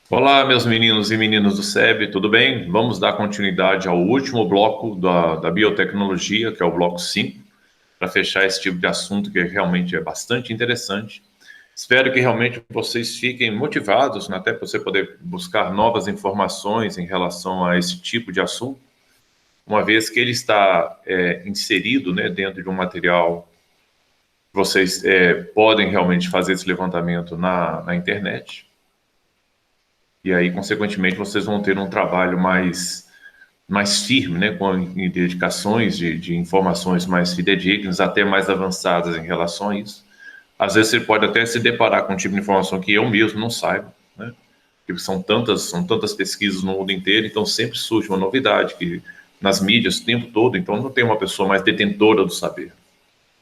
Olá, meus meninos e meninas do SEB, tudo bem? Vamos dar continuidade ao último bloco da biotecnologia, que é o bloco 5, para fechar esse tipo de assunto que realmente é bastante interessante. Espero que realmente vocês fiquem motivados, né, até para você poder buscar novas informações em relação a esse tipo de assunto, uma vez que ele está inserido, né, dentro de um material. Vocês podem realmente fazer esse levantamento na internet. E aí, consequentemente, vocês vão ter um trabalho mais firme, né, com dedicações de informações mais fidedignas, até mais avançadas em relação a isso. Às vezes você pode até se deparar com um tipo de informação que eu mesmo não saiba, né? Porque são tantas pesquisas no mundo inteiro, então sempre surge uma novidade que nas mídias o tempo todo, então não tem uma pessoa mais detentora do saber.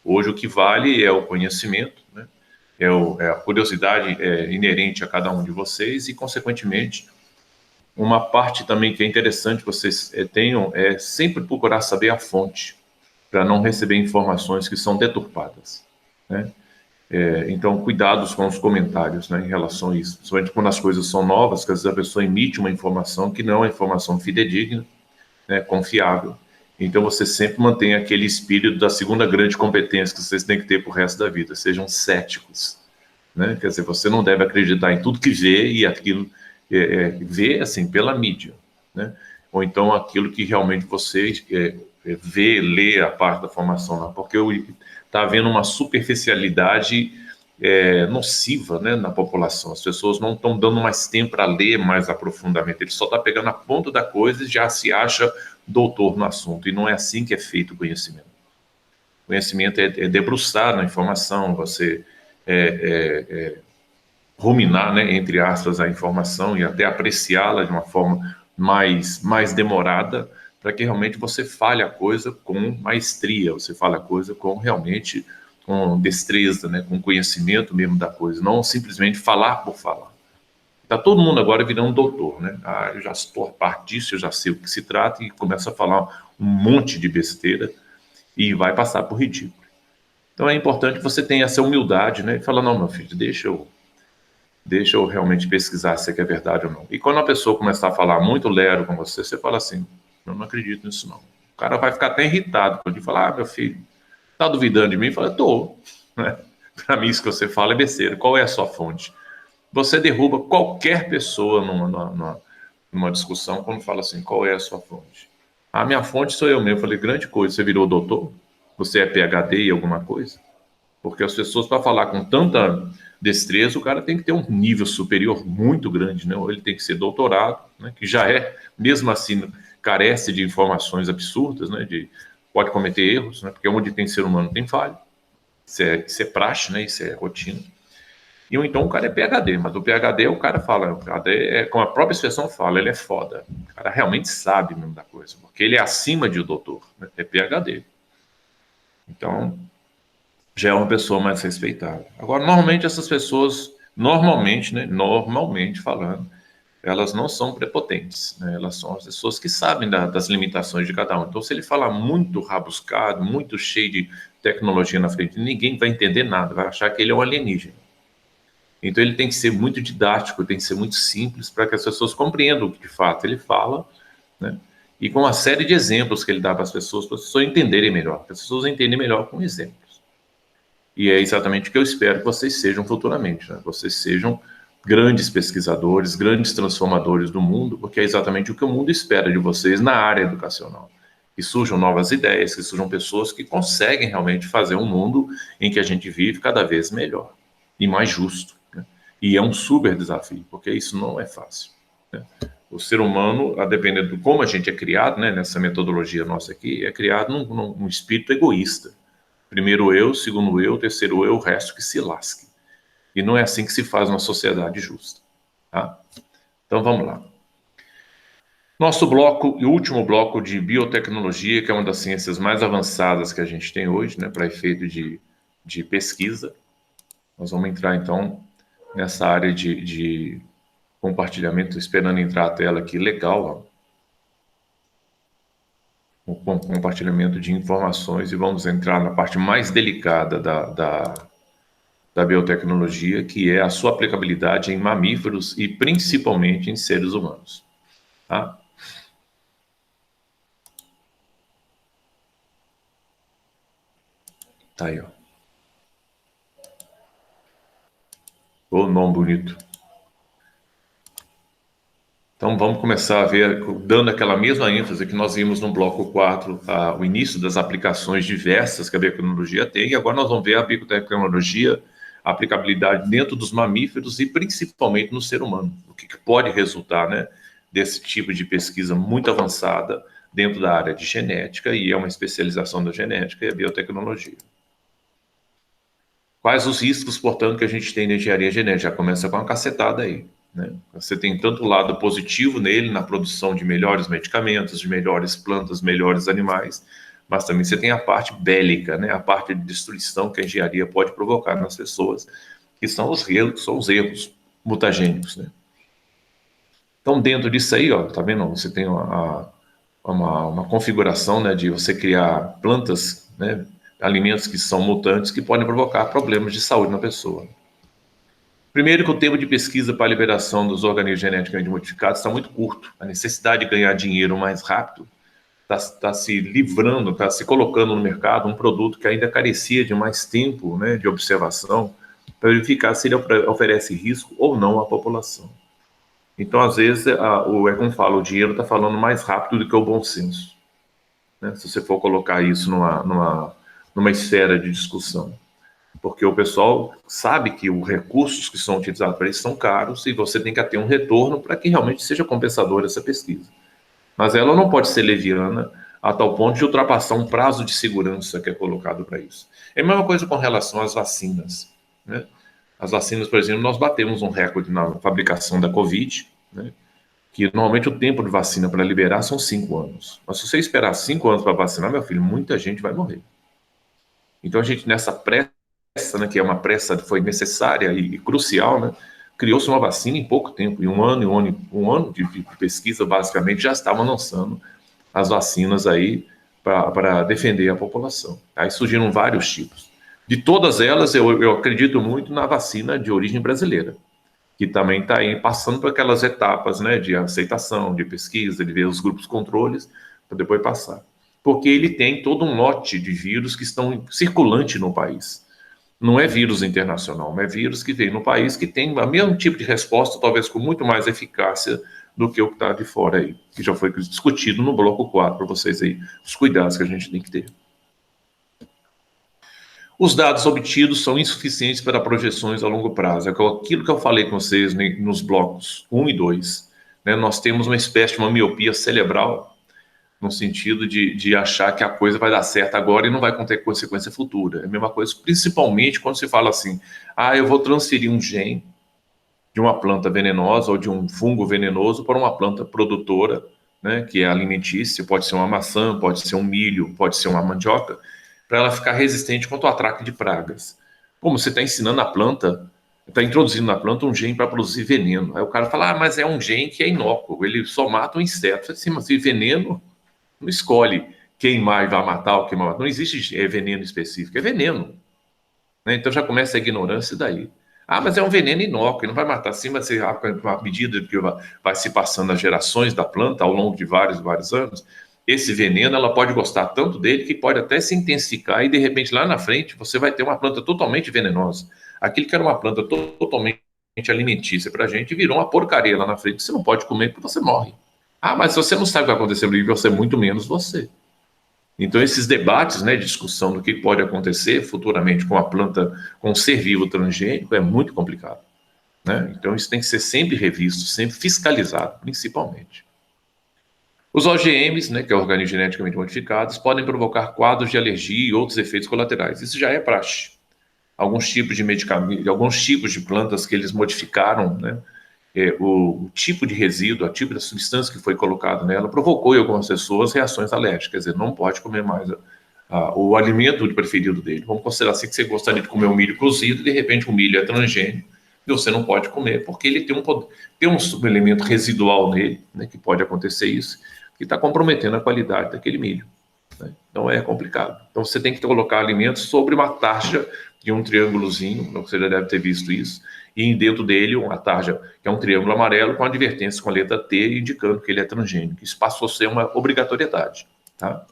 Hoje o que vale é o conhecimento, né? É a curiosidade inerente a cada um de vocês e, consequentemente, uma parte também que é interessante que vocês tenham é sempre procurar saber a fonte, para não receber informações que são deturpadas, né? Então, cuidados com os comentários, né, em relação a isso, principalmente quando as coisas são novas, que às vezes a pessoa emite uma informação que não é informação fidedigna, né, confiável. Então, você sempre mantém aquele espírito da segunda grande competência que vocês têm que ter para o resto da vida, sejam céticos, né? Quer dizer, você não deve acreditar em tudo que vê e aquilo vê assim pela mídia, né? Ou então aquilo que realmente você vê, lê a parte da formação, não, porque está havendo uma superficialidade nociva, né, na população. As pessoas não estão dando mais tempo para ler mais aprofundamento. Ele só está pegando a ponta da coisa e já se acha doutor no assunto. E não é assim que é feito o conhecimento. O conhecimento é debruçar na informação, você ruminar, né, entre aspas, a informação e até apreciá-la de uma forma mais demorada, para que realmente você fale a coisa com maestria, você fale a coisa com realmente com destreza, né, com conhecimento mesmo da coisa, não simplesmente falar por falar. Está todo mundo agora virando um doutor, né? Ah, eu já estou a par disso, eu já sei o que se trata e começa a falar um monte de besteira e vai passar por ridículo. Então é importante que você tenha essa humildade, né? E falar, não, meu filho, deixa eu realmente pesquisar se é verdade ou não. E quando a pessoa começar a falar muito lero com você, você fala assim, eu não acredito nisso não. O cara vai ficar até irritado quando ele falar, meu filho, tá duvidando de mim? Fala, tô. Né? Para mim isso que você fala é besteira. Qual é a sua fonte? Você derruba qualquer pessoa numa discussão quando fala assim, qual é a sua fonte? A minha fonte sou eu mesmo. Eu falei, grande coisa, você virou doutor? Você é PhD em alguma coisa? Porque as pessoas, para falar com tanta destreza, o cara tem que ter um nível superior muito grande, né? Ou ele tem que ser doutorado, né? Que já é, mesmo assim, carece de informações absurdas, né? Pode cometer erros, né? Porque onde tem ser humano tem falha. Isso é praxe, né? Isso é rotina. E ou então o cara é PhD, mas o PhD o cara fala, o PhD como a própria expressão fala, ele é foda. O cara realmente sabe mesmo da coisa, porque ele é acima de doutor, né? É PhD. Então, já é uma pessoa mais respeitada. Agora, normalmente essas pessoas, normalmente, né, normalmente falando, elas não são prepotentes, né? Elas são as pessoas que sabem das limitações de cada um. Então, se ele falar muito rabuscado, muito cheio de tecnologia na frente, ninguém vai entender nada, vai achar que ele é um alienígena. Então, ele tem que ser muito didático, tem que ser muito simples para que as pessoas compreendam o que de fato ele fala, né? E com uma série de exemplos que ele dá para as pessoas entenderem melhor, para as pessoas entenderem melhor com exemplos. E é exatamente o que eu espero que vocês sejam futuramente, né? Vocês sejam grandes pesquisadores, grandes transformadores do mundo, porque é exatamente o que o mundo espera de vocês na área educacional. Que surjam novas ideias, que surjam pessoas que conseguem realmente fazer um mundo em que a gente vive cada vez melhor e mais justo, né? E é um super desafio, porque isso não é fácil, né? O ser humano, a depender de como a gente é criado, né, nessa metodologia nossa aqui, é criado num espírito egoísta. Primeiro eu, segundo eu, terceiro eu, o resto que se lasque. E não é assim que se faz uma sociedade justa. Tá? Então vamos lá. Nosso bloco, e último bloco de biotecnologia, que é uma das ciências mais avançadas que a gente tem hoje, né, para efeito de pesquisa. Nós vamos entrar então nessa área de compartilhamento, esperando entrar a tela aqui, legal, ó. O compartilhamento de informações e vamos entrar na parte mais delicada da biotecnologia, que é a sua aplicabilidade em mamíferos e principalmente em seres humanos. Tá? Tá aí, ó. O nome bonito. Então vamos começar a ver, dando aquela mesma ênfase que nós vimos no bloco 4, o início das aplicações diversas que a biotecnologia tem, e agora nós vamos ver a biotecnologia, a aplicabilidade dentro dos mamíferos e principalmente no ser humano. O que pode resultar, né, desse tipo de pesquisa muito avançada dentro da área de genética, e é uma especialização da genética e a biotecnologia. Quais os riscos, portanto, que a gente tem na engenharia genética? Já começa com uma cacetada aí, né? Você tem tanto o lado positivo nele, na produção de melhores medicamentos, de melhores plantas, melhores animais, mas também você tem a parte bélica, né? A parte de destruição que a engenharia pode provocar nas pessoas, que são os erros mutagênicos, né? Então, dentro disso aí, ó, tá vendo? Você tem uma configuração, né, de você criar plantas, né, alimentos que são mutantes que podem provocar problemas de saúde na pessoa. Primeiro que o tempo de pesquisa para a liberação dos organismos geneticamente modificados está muito curto. A necessidade de ganhar dinheiro mais rápido está se livrando, está se colocando no mercado um produto que ainda carecia de mais tempo, né, de observação para verificar se ele oferece risco ou não à população. Então, às vezes, é como fala, o dinheiro está falando mais rápido do que o bom senso, né? Se você for colocar isso numa esfera de discussão. Porque o pessoal sabe que os recursos que são utilizados para isso são caros e você tem que ter um retorno para que realmente seja compensadora essa pesquisa. Mas ela não pode ser leviana a tal ponto de ultrapassar um prazo de segurança que é colocado para isso. É a mesma coisa com relação às vacinas, né? As vacinas, por exemplo, nós batemos um recorde na fabricação da Covid, né? Que normalmente o tempo de vacina para liberar são 5 anos. Mas se você esperar 5 anos para vacinar, meu filho, muita gente vai morrer. Então a gente, nessa pressa, né, que é uma pressa que foi necessária e crucial, né, criou-se uma vacina em pouco tempo. Em um ano de pesquisa, basicamente, já estavam lançando as vacinas aí para defender a população. Aí surgiram vários tipos. De todas elas, eu acredito muito na vacina de origem brasileira, que também está aí passando por aquelas etapas, né, de aceitação, de pesquisa, de ver os grupos controles, para depois passar. Porque ele tem todo um lote de vírus que estão circulante no país. Não é vírus internacional, mas é vírus que vem no país que tem o mesmo tipo de resposta, talvez com muito mais eficácia do que o que está de fora aí, que já foi discutido no bloco 4 para vocês aí, os cuidados que a gente tem que ter. Os dados obtidos são insuficientes para projeções a longo prazo. É aquilo que eu falei com vocês nos blocos 1 e 2. Né? Nós temos uma espécie de uma miopia cerebral, no sentido de achar que a coisa vai dar certo agora e não vai ter consequência futura. É a mesma coisa, principalmente quando se fala assim, eu vou transferir um gene de uma planta venenosa ou de um fungo venenoso para uma planta produtora, né, que é alimentícia, pode ser uma maçã, pode ser um milho, pode ser uma mandioca, para ela ficar resistente contra o ataque de pragas. Como você está ensinando a planta, está introduzindo na planta um gene para produzir veneno. Aí o cara fala, mas é um gene que é inócuo, ele só mata o inseto. Assim, mas veneno não escolhe quem mais vai matar ou quem vai matar. Não existe veneno específico, é veneno. Né? Então já começa a ignorância daí. Mas é um veneno inócuo, não vai matar assim, mas à medida que vai se passando as gerações da planta, ao longo de vários anos, esse veneno, ela pode gostar tanto dele que pode até se intensificar e, de repente, lá na frente, você vai ter uma planta totalmente venenosa. Aquilo que era uma planta totalmente alimentícia para a gente virou uma porcaria lá na frente, que você não pode comer porque você morre. Mas se você não sabe o que vai acontecer no livro, você muito menos você. Então, esses debates, né, de discussão do que pode acontecer futuramente com a planta, com o ser vivo transgênico, é muito complicado. Né? Então, isso tem que ser sempre revisto, sempre fiscalizado, principalmente. Os OGMs, né, que é organismos geneticamente modificados, podem provocar quadros de alergia e outros efeitos colaterais. Isso já é praxe. Alguns tipos de medicamentos, alguns tipos de plantas que eles modificaram, né, o tipo de resíduo, o tipo de substância que foi colocado nela, provocou em algumas pessoas reações alérgicas. Quer dizer, não pode comer mais o alimento preferido dele. Vamos considerar assim que você gostaria de comer um milho cozido e de repente o milho é transgênico e você não pode comer porque ele tem um elemento residual nele, né, que pode acontecer isso, que está comprometendo a qualidade daquele milho. Né? Então é complicado. Então você tem que colocar alimentos sobre uma taxa de um triângulozinho, você já deve ter visto isso, e dentro dele uma tarja, que é um triângulo amarelo com advertência com a letra T, indicando que ele é transgênico. Isso passou a ser uma obrigatoriedade, tá?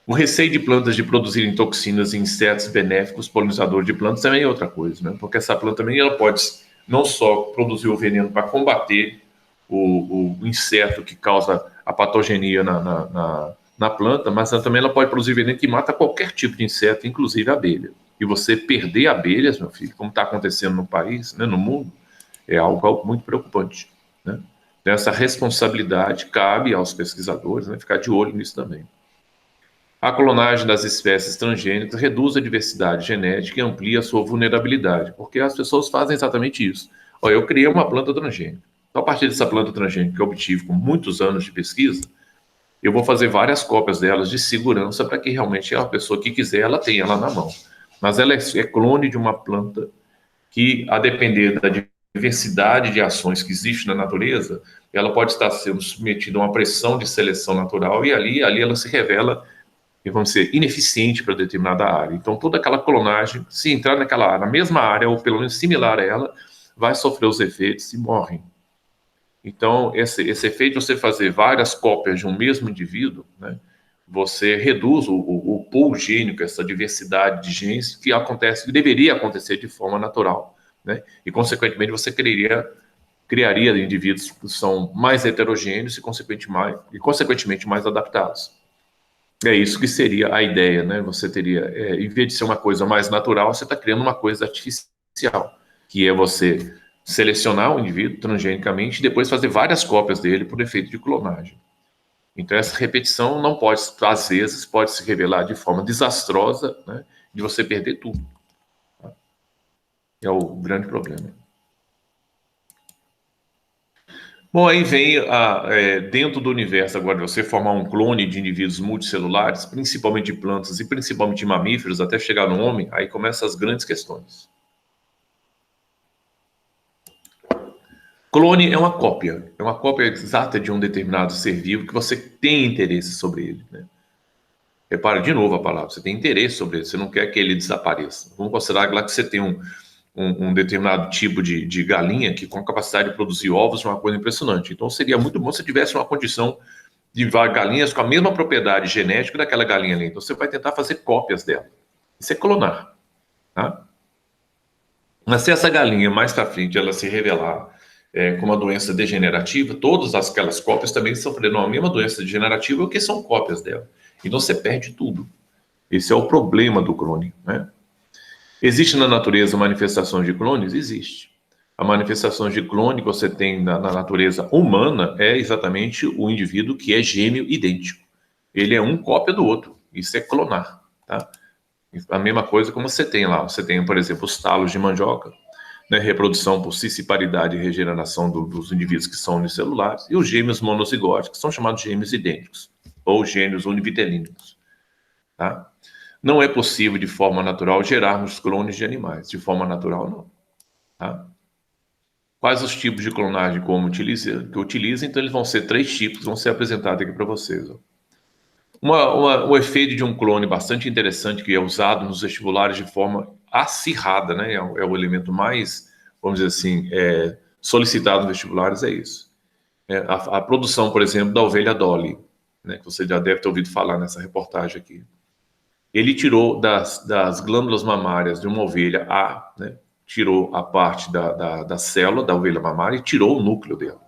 O receio de plantas de produzirem toxinas e insetos benéficos, polinizadores de plantas, também é outra coisa, né? Porque essa planta também ela pode não só produzir o veneno para combater o inseto que causa a patogenia na planta, mas também ela pode produzir veneno que mata qualquer tipo de inseto, inclusive a abelha. E você perder abelhas, meu filho, como está acontecendo no país, né, no mundo, é algo muito preocupante, né? Então, essa responsabilidade cabe aos pesquisadores, né, ficar de olho nisso também. A clonagem das espécies transgênicas reduz a diversidade genética e amplia a sua vulnerabilidade, porque as pessoas fazem exatamente isso. Olha, eu criei uma planta transgênica. Então, a partir dessa planta transgênica que eu obtive com muitos anos de pesquisa, eu vou fazer várias cópias delas de segurança para que realmente a pessoa que quiser, ela tenha ela na mão. Mas ela é clone de uma planta que, a depender da diversidade de ações que existe na natureza, ela pode estar sendo submetida a uma pressão de seleção natural e ali ela se revela, vamos dizer, ineficiente para determinada área. Então, toda aquela clonagem, se entrar naquela área, na mesma área, ou pelo menos similar a ela, vai sofrer os efeitos e morrem. Então, esse efeito de você fazer várias cópias de um mesmo indivíduo, né, você reduz o pool gênico, essa diversidade de genes que acontece, que deveria acontecer de forma natural, né? E, consequentemente, você criaria indivíduos que são mais heterogêneos e, consequentemente, mais adaptados. É isso que seria a ideia, né? Você teria, em vez de ser uma coisa mais natural, você está criando uma coisa artificial, que é você selecionar o indivíduo transgenicamente e depois fazer várias cópias dele por efeito de clonagem. Então, essa repetição não pode, às vezes, pode se revelar de forma desastrosa, né, de você perder tudo. É o grande problema. Bom, aí vem, dentro do universo agora, você formar um clone de indivíduos multicelulares, principalmente de plantas e principalmente de mamíferos, até chegar no homem, aí começam as grandes questões. Clone é uma cópia exata de um determinado ser vivo que você tem interesse sobre ele, né? Repare de novo a palavra, você tem interesse sobre ele, você não quer que ele desapareça. Vamos considerar lá que você tem um determinado tipo de galinha que com capacidade de produzir ovos é uma coisa impressionante. Então seria muito bom se tivesse uma condição de galinhas com a mesma propriedade genética daquela galinha ali. Então você vai tentar fazer cópias dela. Isso é clonar, tá? Mas se essa galinha mais para frente ela se revelar com uma doença degenerativa, todas aquelas cópias também sofrerão a mesma doença degenerativa, porque são cópias dela. Então você perde tudo. Esse é o problema do clone, né? Existe na natureza manifestações de clones? Existe. A manifestação de clone que você tem na natureza humana é exatamente o indivíduo que é gêmeo idêntico. Ele é um cópia do outro. Isso é clonar, tá? A mesma coisa como você tem lá. Você tem, por exemplo, os talos de mandioca, né, reprodução por cisparidade e regeneração dos indivíduos que são unicelulares, e os gêmeos monozigóticos, que são chamados gêmeos idênticos, ou gêmeos univitelínicos, tá? Não é possível, de forma natural, gerarmos clones de animais. De forma natural, não. Tá? Quais os tipos de clonagem que utiliza? Então, eles vão ser 3 tipos, vão ser apresentados aqui para vocês. O efeito de um clone bastante interessante, que é usado nos vestibulares de forma acirrada, né? É o elemento mais, vamos dizer assim, solicitado nos vestibulares, é isso. A produção, por exemplo, da ovelha Dolly, né? Que você já deve ter ouvido falar nessa reportagem aqui. Ele tirou das glândulas mamárias de uma ovelha A, né, tirou a parte da célula da ovelha mamária e tirou o núcleo dela.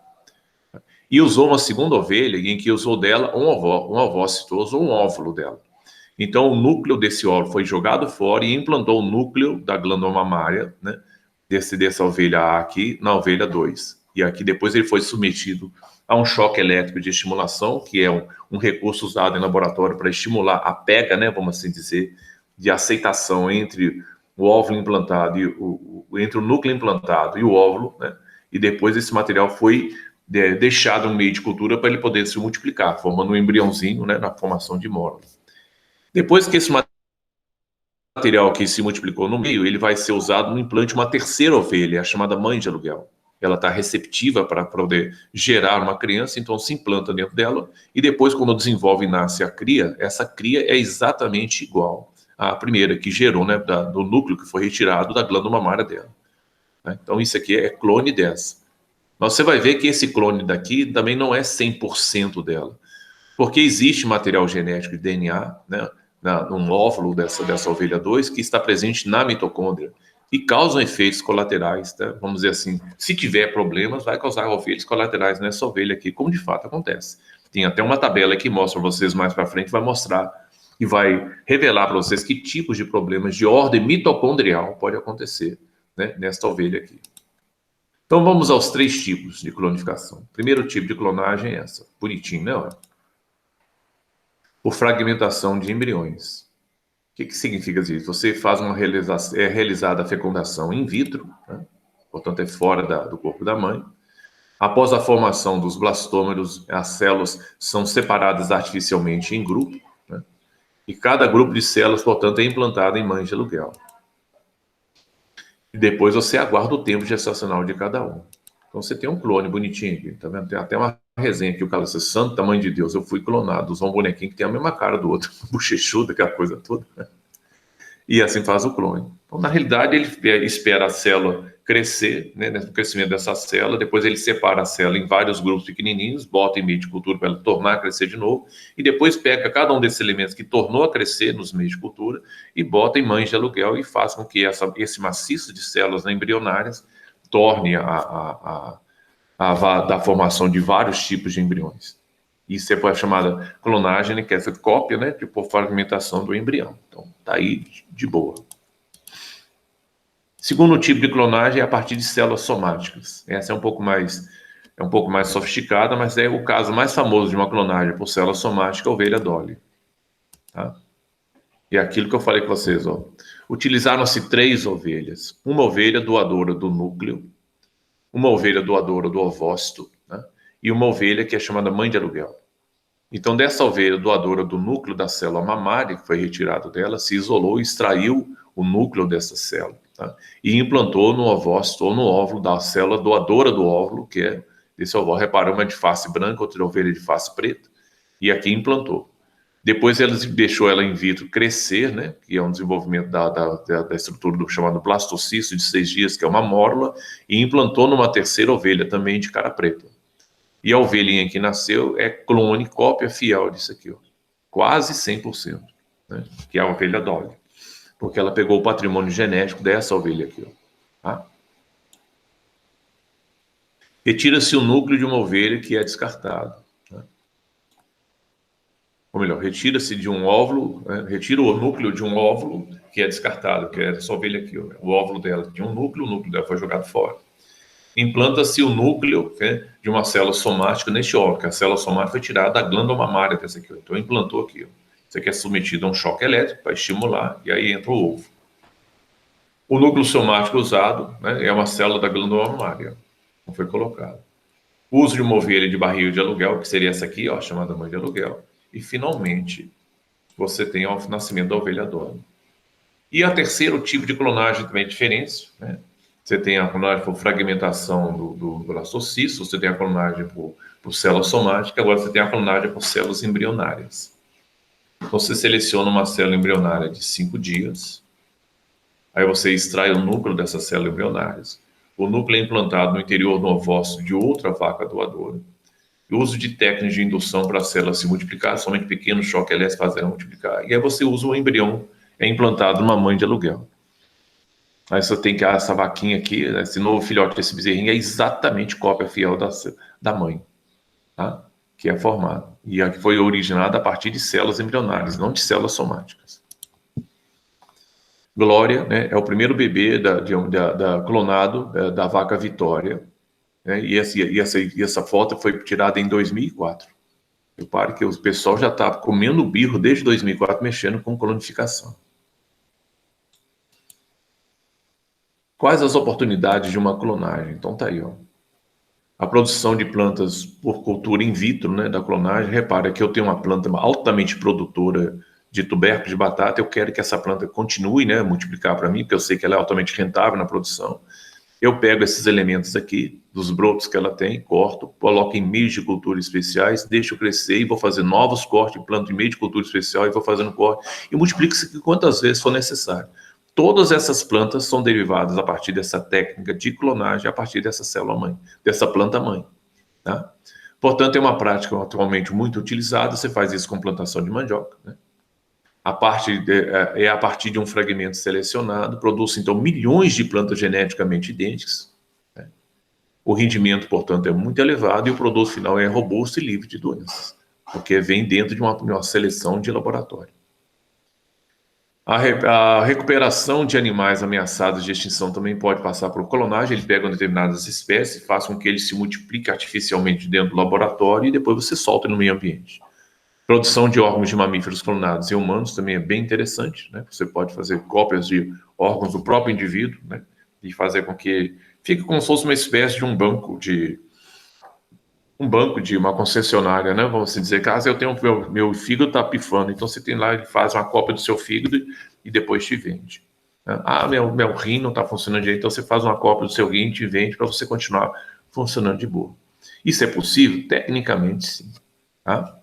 E usou uma segunda ovelha em que usou dela um ovócito, um óvulo dela. Então, o núcleo desse óvulo foi jogado fora e implantou o núcleo da glândula mamária, né, dessa ovelha A aqui, na ovelha 2. E aqui depois ele foi submetido a um choque elétrico de estimulação, que é um recurso usado em laboratório para estimular a pega, né, vamos assim dizer, de aceitação entre o óvulo implantado entre o núcleo implantado e o óvulo, né, e depois esse material foi deixado no meio de cultura para ele poder se multiplicar, formando um embriãozinho, né, na formação de módulo. Depois que esse material que se multiplicou no meio, ele vai ser usado no implante de uma terceira ovelha, a chamada mãe de aluguel. Ela está receptiva para poder gerar uma criança, então se implanta dentro dela, e depois, quando desenvolve e nasce a cria, essa cria é exatamente igual a primeira que gerou, né, do núcleo que foi retirado da glândula mamária dela. Né? Então, isso aqui é clone dessa. Mas você vai ver que esse clone daqui também não é 100% dela, porque existe material genético de DNA, né, num óvulo dessa ovelha 2 que está presente na mitocôndria e causam efeitos colaterais, tá? Vamos dizer assim, se tiver problemas, vai causar efeitos colaterais nessa ovelha aqui, como de fato acontece. Tem até uma tabela que mostra para vocês mais para frente, vai mostrar e vai revelar para vocês que tipos de problemas de ordem mitocondrial pode acontecer, né, nesta ovelha aqui. Então vamos aos 3 tipos de clonificação. Primeiro tipo de clonagem é essa, bonitinho, né? Por fragmentação de embriões. O que significa isso? Você faz é realizada a fecundação in vitro, né? Portanto é fora do corpo da mãe. Após a formação dos blastômeros, as células são separadas artificialmente em grupo, né? E cada grupo de células, portanto, é implantado em mães de aluguel. E depois você aguarda o tempo gestacional de cada um. Então você tem um clone bonitinho aqui, tá vendo? Tem até uma resenha que o cara diz, santo tamanho de Deus, eu fui clonado, usar um bonequinho que tem a mesma cara do outro, bochechuda, aquela coisa toda, né? E assim faz o clone. Então, na realidade, ele espera a célula crescer, né, no crescimento dessa célula, depois ele separa a célula em vários grupos pequenininhos, bota em meio de cultura para ela tornar a crescer de novo, e depois pega cada um desses elementos que tornou a crescer nos meios de cultura e bota em mães de aluguel e faz com que esse maciço de células embrionárias torne da formação de vários tipos de embriões. Isso é chamada clonagem, que é essa cópia, né, por fragmentação do embrião. Então, tá aí de boa. Segundo tipo de clonagem é a partir de células somáticas. Essa é um pouco mais sofisticada, mas é o caso mais famoso de uma clonagem por célula somática, a ovelha Dolly. Tá? E é aquilo que eu falei com vocês, ó. Utilizaram-se 3 ovelhas. Uma ovelha doadora do núcleo, uma ovelha doadora do ovócito, né? E uma ovelha que é chamada mãe de aluguel. Então, dessa ovelha doadora do núcleo da célula mamária, que foi retirado dela, se isolou e extraiu o núcleo dessa célula, tá? E implantou no ovócito ou no óvulo da célula doadora do óvulo, que é esse óvulo. Repara, uma de face branca, outra ovelha de face preta, e aqui implantou. Depois deixou ela in vitro crescer, né, que é um desenvolvimento da estrutura do chamado blastocisto de 6 dias, que é uma mórula, e implantou numa terceira ovelha também de cara preta. E a ovelhinha que nasceu é clone, cópia fiel disso aqui, ó. Quase 100%, né, que é a ovelha Dolly, porque ela pegou o patrimônio genético dessa ovelha aqui, ó, tá? Retira-se o núcleo de uma ovelha que é descartado. Ou melhor, retira-se de um óvulo, né? Retira o núcleo de um óvulo que é descartado, que é essa ovelha aqui, ó, o óvulo dela tinha um núcleo, o núcleo dela foi jogado fora. Implanta-se o núcleo, né, de uma célula somática neste óvulo, que a célula somática foi tirada da glândula mamária dessa aqui, ó. Então implantou aqui, ó. Isso aqui é submetido a um choque elétrico para estimular, e aí entra o ovo. O núcleo somático usado, né, é uma célula da glândula mamária, não foi colocado. O uso de uma ovelha de barriga de aluguel, que seria essa aqui, ó, chamada mãe de aluguel. E, finalmente, você tem o nascimento da ovelha dona. E a terceiro tipo de clonagem também é diferente, né? Você tem a clonagem por fragmentação do blastocisto, você tem a clonagem por célula somática, agora você tem a clonagem por células embrionárias. Então, você seleciona uma célula embrionária de 5 dias, aí você extrai o núcleo dessas células embrionárias. O núcleo é implantado no interior do ovócito de outra vaca doadora. O uso de técnicas de indução para a célula se multiplicar, somente pequenos choques elétricos fazem ela multiplicar. E aí você usa o embrião, é implantado numa mãe de aluguel. Aí você tem que essa vaquinha aqui, esse novo filhote desse bezerrinho é exatamente cópia fiel da mãe, tá? Que é formada. E aqui foi originada a partir de células embrionárias, não de células somáticas. Glória, né, é o primeiro bebê clonado da vaca Vitória. E essa foto foi tirada em 2004. Repare que o pessoal já está comendo birro desde 2004, mexendo com clonificação. Quais as oportunidades de uma clonagem? Então tá aí, ó. A produção de plantas por cultura in vitro, né, da clonagem. Repara que eu tenho uma planta altamente produtora de tubérculos de batata, eu quero que essa planta continue, né, multiplicar para mim, porque eu sei que ela é altamente rentável na produção. Eu pego esses elementos aqui, dos brotos que ela tem, corto, coloco em meios de cultura especiais, deixo crescer e vou fazer novos cortes, planto em meio de cultura especial e vou fazendo corte, e multiplico isso aqui quantas vezes for necessário. Todas essas plantas são derivadas a partir dessa técnica de clonagem, a partir dessa célula-mãe, dessa planta-mãe. Tá? Portanto, é uma prática atualmente muito utilizada, você faz isso com plantação de mandioca, né? A partir de um fragmento selecionado, produz então milhões de plantas geneticamente idênticas, né? O rendimento, portanto, é muito elevado e o produto final é robusto e livre de doenças, porque vem dentro de uma seleção de laboratório. A recuperação de animais ameaçados de extinção também pode passar por clonagem. Ele pega determinadas espécies, faz com que ele se multiplique artificialmente dentro do laboratório e depois você solta no meio ambiente. Produção de órgãos de mamíferos clonados em humanos também é bem interessante, né? Você pode fazer cópias de órgãos do próprio indivíduo, né? E fazer com que fique como se fosse uma espécie de um banco de uma concessionária, né? Vamos dizer, caso eu tenho meu fígado está pifando, então você tem lá, ele faz uma cópia do seu fígado e depois te vende. Ah, meu rim não está funcionando direito, então você faz uma cópia do seu rim e te vende para você continuar funcionando de boa. Isso é possível? Tecnicamente, sim. Tá?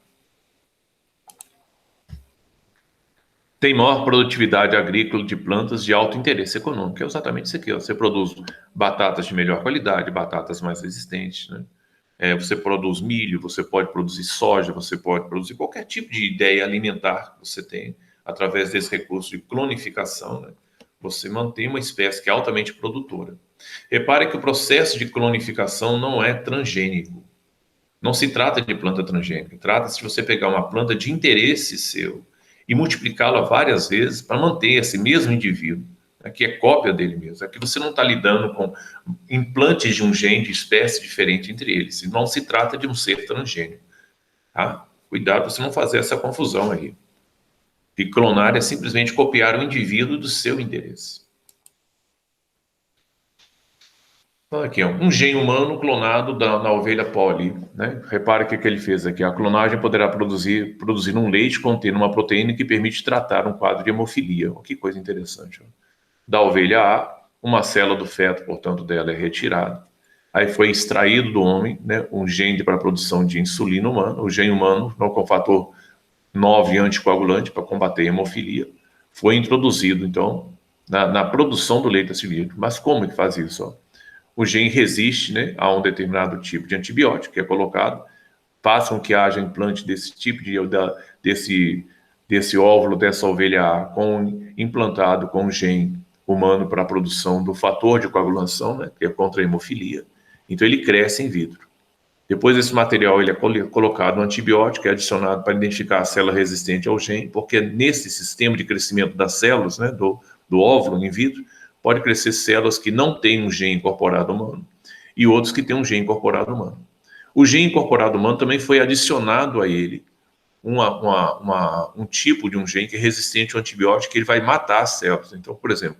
Tem maior produtividade agrícola de plantas de alto interesse econômico. É exatamente isso aqui. Ó. Você produz batatas de melhor qualidade, batatas mais resistentes, né? Você produz milho, você pode produzir soja, você pode produzir qualquer tipo de ideia alimentar que você tem através desse recurso de clonificação, né? Você mantém uma espécie que é altamente produtora. Repare que o processo de clonificação não é transgênico. Não se trata de planta transgênica. Trata-se de você pegar uma planta de interesse seu e multiplicá-la várias vezes para manter esse mesmo indivíduo, né, que é cópia dele mesmo. Aqui você não está lidando com implantes de um gene de espécie diferente entre eles. Não se trata de um ser transgênico. Tá? Cuidado para você não fazer essa confusão aí. E clonar é simplesmente copiar o indivíduo do seu interesse. Então, aqui, ó, um gene humano clonado na ovelha Polly, né? Repare o que ele fez aqui. A clonagem poderá produzir um leite contendo uma proteína que permite tratar um quadro de hemofilia. Que coisa interessante. Ó. Da ovelha A, uma célula do feto, portanto, dela é retirada. Aí foi extraído do homem, né, um gene para a produção de insulina humana. O gene humano, não com fator 9 anticoagulante para combater a hemofilia, foi introduzido, então, na produção do leite acilíaco. Mas como que faz isso? Ó? O gene resiste, né, a um determinado tipo de antibiótico que é colocado, faz com que haja implante desse tipo desse óvulo, dessa ovelha A, implantado com um gene humano para a produção do fator de coagulação, né, que é contra a hemofilia. Então ele cresce in vitro. Depois esse material ele é colocado no antibiótico, é adicionado para identificar a célula resistente ao gene, porque nesse sistema de crescimento das células, né, do óvulo in vitro, pode crescer células que não têm um gene incorporado humano e outros que têm um gene incorporado humano. O gene incorporado humano também foi adicionado a ele um tipo de um gene que é resistente ao antibiótico, que ele vai matar as células. Então, por exemplo,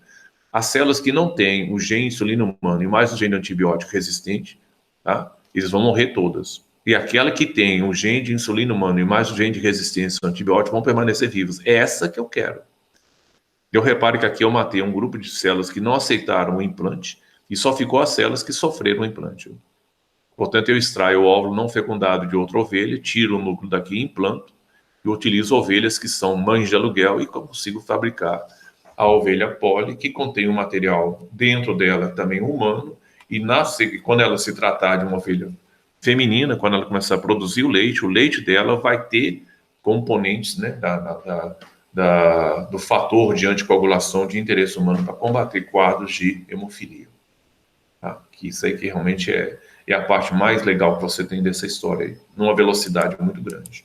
as células que não têm o gene insulina humano e mais o gene antibiótico resistente, tá? Eles vão morrer todas. E aquela que tem o gene de insulina humano e mais o gene de resistência ao antibiótico vão permanecer vivas. É essa que eu quero. Eu reparo que aqui eu matei um grupo de células que não aceitaram o implante e só ficou as células que sofreram o implante. Portanto, eu extraio o óvulo não fecundado de outra ovelha, tiro o núcleo daqui, implanto e utilizo ovelhas que são mães de aluguel e consigo fabricar a ovelha Polly, que contém um material dentro dela também humano e quando ela se tratar de uma ovelha feminina, quando ela começar a produzir o leite dela vai ter componentes, né, do fator de anticoagulação de interesse humano para combater quadros de hemofilia. Tá? Que isso aí que realmente é a parte mais legal que você tem dessa história aí, numa velocidade muito grande.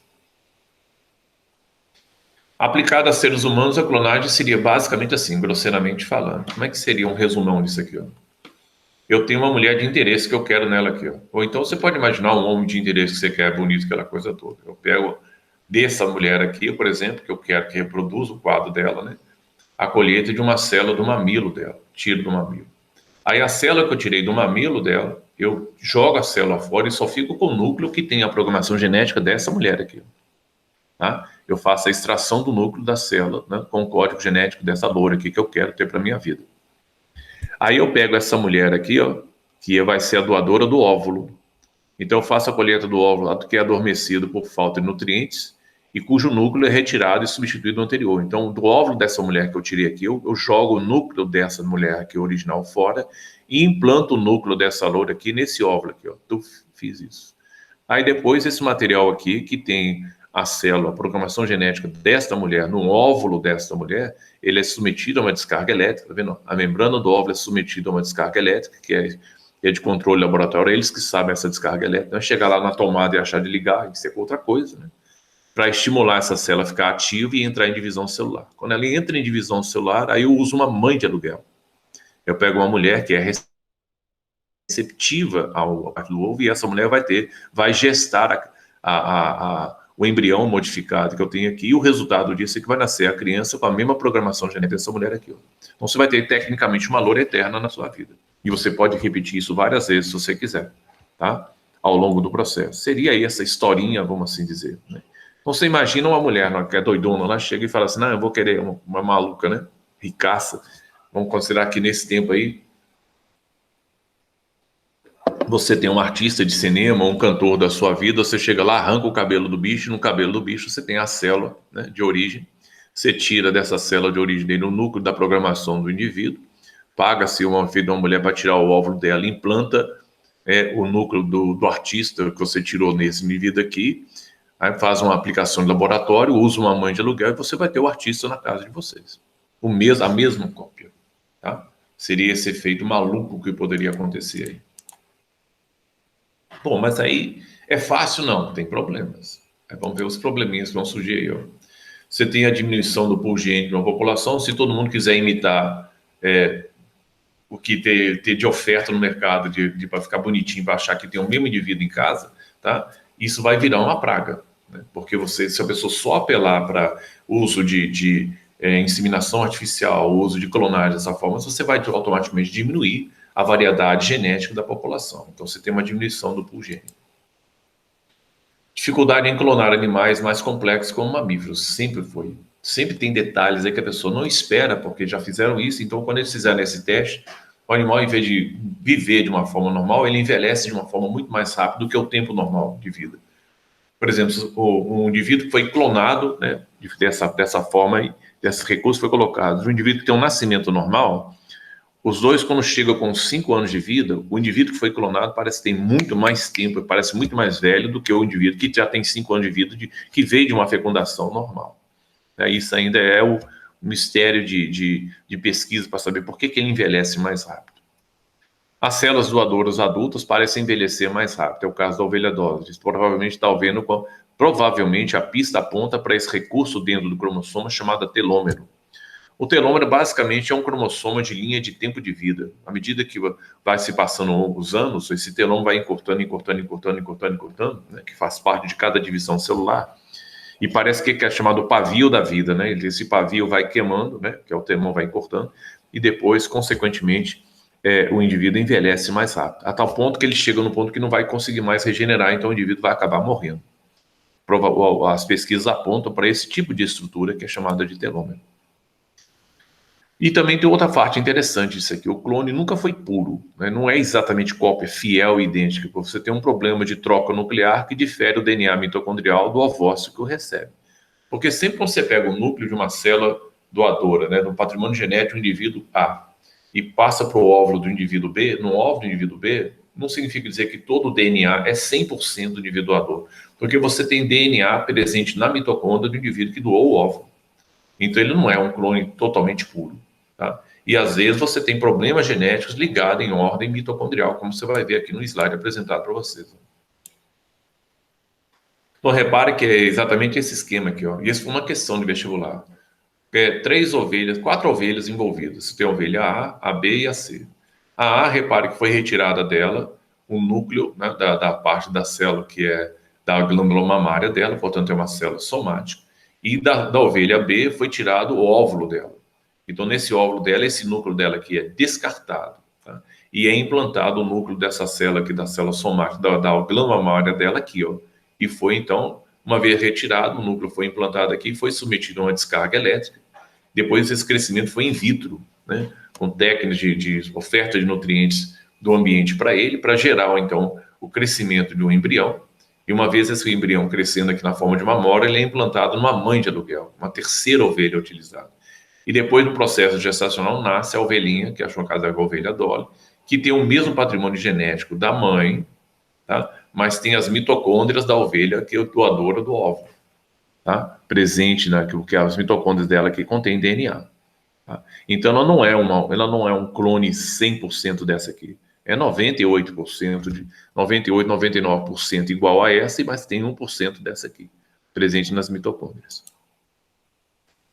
Aplicada a seres humanos, a clonagem seria basicamente assim, grosseiramente falando. Como é que seria um resumão disso aqui? Ó? Eu tenho uma mulher de interesse que eu quero nela aqui. Ó. Ou então você pode imaginar um homem de interesse que você quer, bonito, aquela coisa toda. Eu pego dessa mulher aqui, por exemplo, que eu quero que reproduza o quadro dela, né? A colheita de uma célula do mamilo dela, tiro do mamilo. Aí a célula que eu tirei do mamilo dela, eu jogo a célula fora e só fico com o núcleo que tem a programação genética dessa mulher aqui. Tá? Eu faço a extração do núcleo da célula, né, com o código genético dessa loura aqui que eu quero ter para minha vida. Aí eu pego essa mulher aqui, ó, que vai ser a doadora do óvulo. Então eu faço a colheita do óvulo que é adormecido por falta de nutrientes e cujo núcleo é retirado e substituído no anterior. Então, do óvulo dessa mulher que eu tirei aqui, eu jogo o núcleo dessa mulher aqui original fora e implanto o núcleo dessa loura aqui nesse óvulo aqui, ó. Eu fiz isso. Aí depois esse material aqui, que tem a célula, a programação genética desta mulher, no óvulo desta mulher, ele é submetido a uma descarga elétrica, tá vendo? A membrana do óvulo é submetida a uma descarga elétrica, que é de controle laboratório, eles que sabem essa descarga elétrica. Não é chegar lá na tomada e achar de ligar, isso é outra coisa, né? Para estimular essa célula a ficar ativa e entrar em divisão celular. Quando ela entra em divisão celular, aí eu uso uma mãe de aluguel. Eu pego uma mulher que é receptiva ao ovo e essa mulher vai gestar o embrião modificado que eu tenho aqui e o resultado disso é que vai nascer a criança com a mesma programação genética dessa mulher aqui. Ó. Então você vai ter tecnicamente uma loura eterna na sua vida. E você pode repetir isso várias vezes se você quiser, tá? Ao longo do processo. Seria aí essa historinha, vamos assim dizer, né? Então você imagina uma mulher que é doidona, ela chega e fala assim, não, eu vou querer uma maluca, né? Ricaça. Vamos considerar que nesse tempo aí, você tem um artista de cinema, um cantor da sua vida, você chega lá, arranca o cabelo do bicho, e no cabelo do bicho você tem a célula, né, de origem, você tira dessa célula de origem dele o núcleo da programação do indivíduo, paga-se uma filha de uma mulher para tirar o óvulo dela, implanta o núcleo do artista que você tirou nesse indivíduo aqui, aí faz uma aplicação de laboratório, usa uma mãe de aluguel e você vai ter o artista na casa de vocês. A mesma cópia, tá? Seria esse efeito maluco que poderia acontecer aí. Bom, mas aí é fácil? Não, tem problemas. Aí vamos ver os probleminhas que vão surgir aí. Ó. Você tem a diminuição do pool gênico de uma população, se todo mundo quiser imitar o que ter de oferta no mercado, para ficar bonitinho, para achar que tem o mesmo indivíduo em casa, tá? Isso vai virar uma praga. Né? Porque se a pessoa só apelar para uso de inseminação artificial, uso de clonagem dessa forma, você vai automaticamente diminuir a variedade genética da população. Então, você tem uma diminuição do pool gênico. Dificuldade em clonar animais mais complexos como mamíferos. Sempre foi. Sempre tem detalhes aí que a pessoa não espera, porque já fizeram isso. Então, quando eles fizeram esse teste, o animal, em vez de viver de uma forma normal, ele envelhece de uma forma muito mais rápida do que o tempo normal de vida. Por exemplo, um indivíduo que foi clonado, né, dessa forma, aí, desse recurso foi colocado. Um indivíduo que tem um nascimento normal, os dois, quando chegam com 5 anos de vida, o indivíduo que foi clonado parece ter muito mais tempo, parece muito mais velho do que o indivíduo que já tem 5 anos de vida, que veio de uma fecundação normal. Isso ainda é o mistério de pesquisa para saber por que ele envelhece mais rápido. As células doadoras adultas parecem envelhecer mais rápido, é o caso da ovelha dócil. Provavelmente está vendo, provavelmente a pista aponta para esse recurso dentro do cromossoma chamado telômero. O telômero basicamente é um cromossoma de linha de tempo de vida. À medida que vai se passando os anos, esse telômero vai encurtando, né, que faz parte de cada divisão celular. E parece que é chamado pavio da vida, né? Esse pavio vai queimando, né, que é o telômero vai encurtando, e depois, consequentemente, o indivíduo envelhece mais rápido. A tal ponto que ele chega no ponto que não vai conseguir mais regenerar, então o indivíduo vai acabar morrendo. As pesquisas apontam para esse tipo de estrutura que é chamada de telômero. E também tem outra parte interessante disso aqui. O clone nunca foi puro, né? Não é exatamente cópia fiel e idêntica. Você tem um problema de troca nuclear que difere o DNA mitocondrial do ovócito que o recebe. Porque sempre quando você pega o núcleo de uma célula doadora, né, do patrimônio genético do indivíduo A, e passa para o óvulo do indivíduo B, no óvulo do indivíduo B, não significa dizer que todo o DNA é 100% do indivíduo doador. Porque você tem DNA presente na mitocôndria do indivíduo que doou o óvulo. Então ele não é um clone totalmente puro. Tá? E às vezes você tem problemas genéticos ligados em ordem mitocondrial, como você vai ver aqui no slide apresentado para vocês. Então repare que é exatamente esse esquema aqui, ó. E isso foi uma questão de vestibular. 4 ovelhas envolvidas. Você tem a ovelha A B e a C. A A, repare que foi retirada dela o núcleo, né, da parte da célula que é da glândula mamária dela, portanto é uma célula somática. E da ovelha B foi tirado o óvulo dela. Então, nesse óvulo dela, esse núcleo dela aqui é descartado, tá? E é implantado o núcleo dessa célula aqui, da célula somática, da glândula mamária dela aqui, ó. E foi, então, uma vez retirado, o núcleo foi implantado aqui e foi submetido a uma descarga elétrica. Depois, esse crescimento foi in vitro, né? com técnicas de oferta de nutrientes do ambiente para ele, para gerar, então, o crescimento de um embrião. E uma vez esse embrião crescendo aqui na forma de uma mora, ele é implantado numa mãe de aluguel, uma terceira ovelha utilizada. E depois, no processo gestacional, nasce a ovelhinha, que é chamada de ovelha Dolly, que tem o mesmo patrimônio genético da mãe, tá? Mas tem as mitocôndrias da ovelha, que é a doadora do óvulo, tá? Presente naquilo que é as mitocôndrias dela que contém DNA. Tá? Então, ela não é um clone 100% dessa aqui. É 98%, 98, 99% igual a essa, mas tem 1% dessa aqui, presente nas mitocôndrias.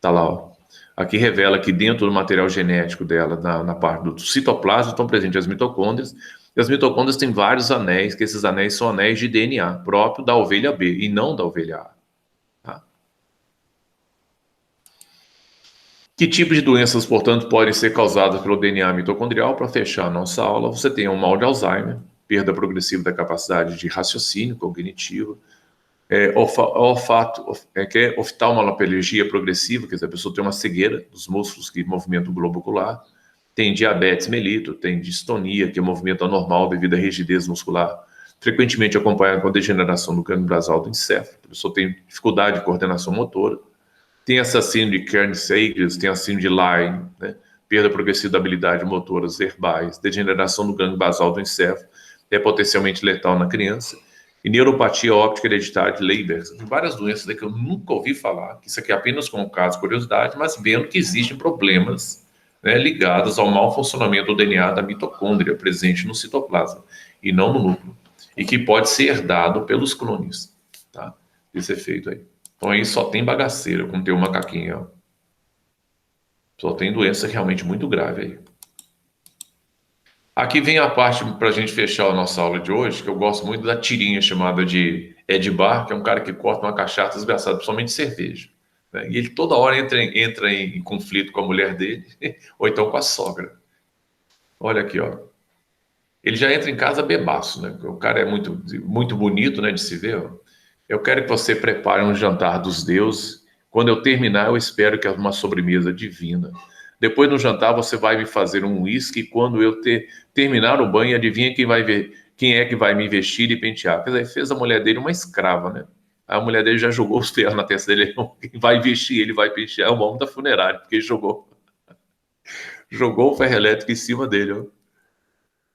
Tá lá, ó. Aqui revela que dentro do material genético dela, na parte do citoplasma, estão presentes as mitocôndrias. E as mitocôndrias têm vários anéis, que esses anéis são anéis de DNA, próprio da ovelha B e não da ovelha A. Tá? Que tipo de doenças, portanto, podem ser causadas pelo DNA mitocondrial? Para fechar a nossa aula, você tem o mal de Alzheimer, perda progressiva da capacidade de raciocínio cognitivo, oftalmoplegia progressiva, quer dizer, a pessoa tem uma cegueira dos músculos que movimentam o globo ocular, tem diabetes mellitus, tem distonia, que é movimento anormal devido à rigidez muscular, frequentemente acompanhada com a degeneração do cânio basal do encéfalo, a pessoa tem dificuldade de coordenação motora, tem assassino de Kearns-Sayre, tem assassino de Lyme, né? Perda progressiva da habilidade motoras verbais, degeneração do gânglio basal do encéfalo, é potencialmente letal na criança, e neuropatia óptica hereditária de Leber. Tem várias doenças que eu nunca ouvi falar, que isso aqui é apenas como caso de curiosidade, mas vendo que existem problemas, né, ligados ao mau funcionamento do DNA da mitocôndria presente no citoplasma, e não no núcleo, e que pode ser herdado pelos clones, tá? Esse efeito aí. Então aí só tem bagaceira, como tem o macaquinho, ó. Só tem doença realmente muito grave aí. Aqui vem a parte para a gente fechar a nossa aula de hoje, que eu gosto muito da tirinha chamada de Ed Bar, que é um cara que corta uma cachaça desgraçada, principalmente cerveja. Né? E ele toda hora entra em conflito com a mulher dele, ou então com a sogra. Olha aqui, ó. Ele já entra em casa bebaço, né? O cara é muito, muito bonito, né, de se ver, ó. Eu quero que você prepare um jantar dos deuses. Quando eu terminar, eu espero que é uma sobremesa divina. Depois no jantar, você vai me fazer um uísque. Quando eu terminar o banho, adivinha quem vai ver, quem é que vai me vestir e pentear. Quer dizer, fez a mulher dele uma escrava, né? A mulher dele já jogou os ferros na testa dele. Quem vai vestir, ele vai pentear. É o homem da funerária, porque ele jogou o ferro elétrico em cima dele, ó.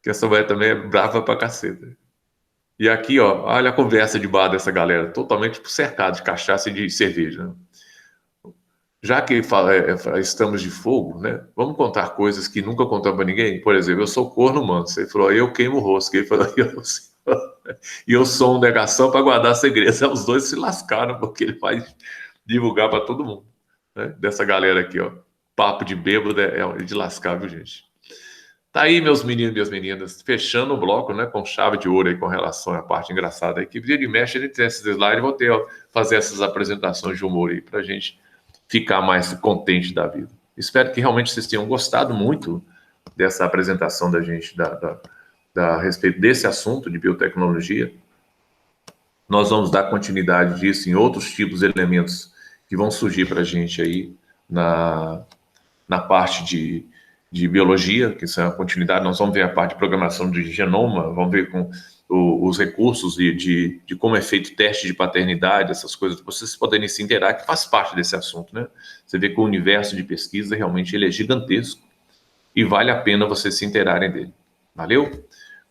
Que essa mulher também é brava pra caceta. E aqui, ó, olha a conversa de bar dessa galera, totalmente cercado de cachaça e de cerveja, né? Já que estamos de fogo, né? Vamos contar coisas que nunca contamos para ninguém? Por exemplo, eu sou corno manso. Ele falou, eu queimo o rosco. Ele falou, e eu sou um negação para guardar segredos. Os dois se lascaram, porque ele vai divulgar para todo mundo, né? Dessa galera aqui, ó. Papo de bêbado é de lascar, viu, gente? Tá aí, meus meninos e minhas meninas, fechando o bloco, né, com chave de ouro aí com relação à parte engraçada aí, que vira de mexe, a gente tem esses slides, vou ter, ó, fazer essas apresentações de humor aí, pra gente ficar mais contente da vida. Espero que realmente vocês tenham gostado muito dessa apresentação da gente, a respeito desse assunto de biotecnologia. Nós vamos dar continuidade disso em outros tipos de elementos que vão surgir pra gente aí na parte de biologia, que isso é uma continuidade. Nós vamos ver a parte de programação de genoma, vamos ver com os recursos de como é feito teste de paternidade, essas coisas, para vocês poderem se inteirar, que faz parte desse assunto, né? Você vê que o universo de pesquisa realmente ele é gigantesco e vale a pena vocês se inteirarem dele. Valeu?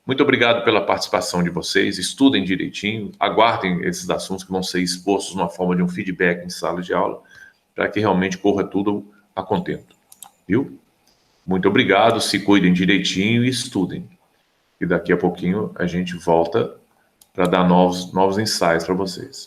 Muito obrigado pela participação de vocês, estudem direitinho, aguardem esses assuntos que vão ser expostos numa forma de um feedback em sala de aula, para que realmente corra tudo a contento. Viu? Muito obrigado, se cuidem direitinho e estudem. E daqui a pouquinho a gente volta para dar novos insights para vocês.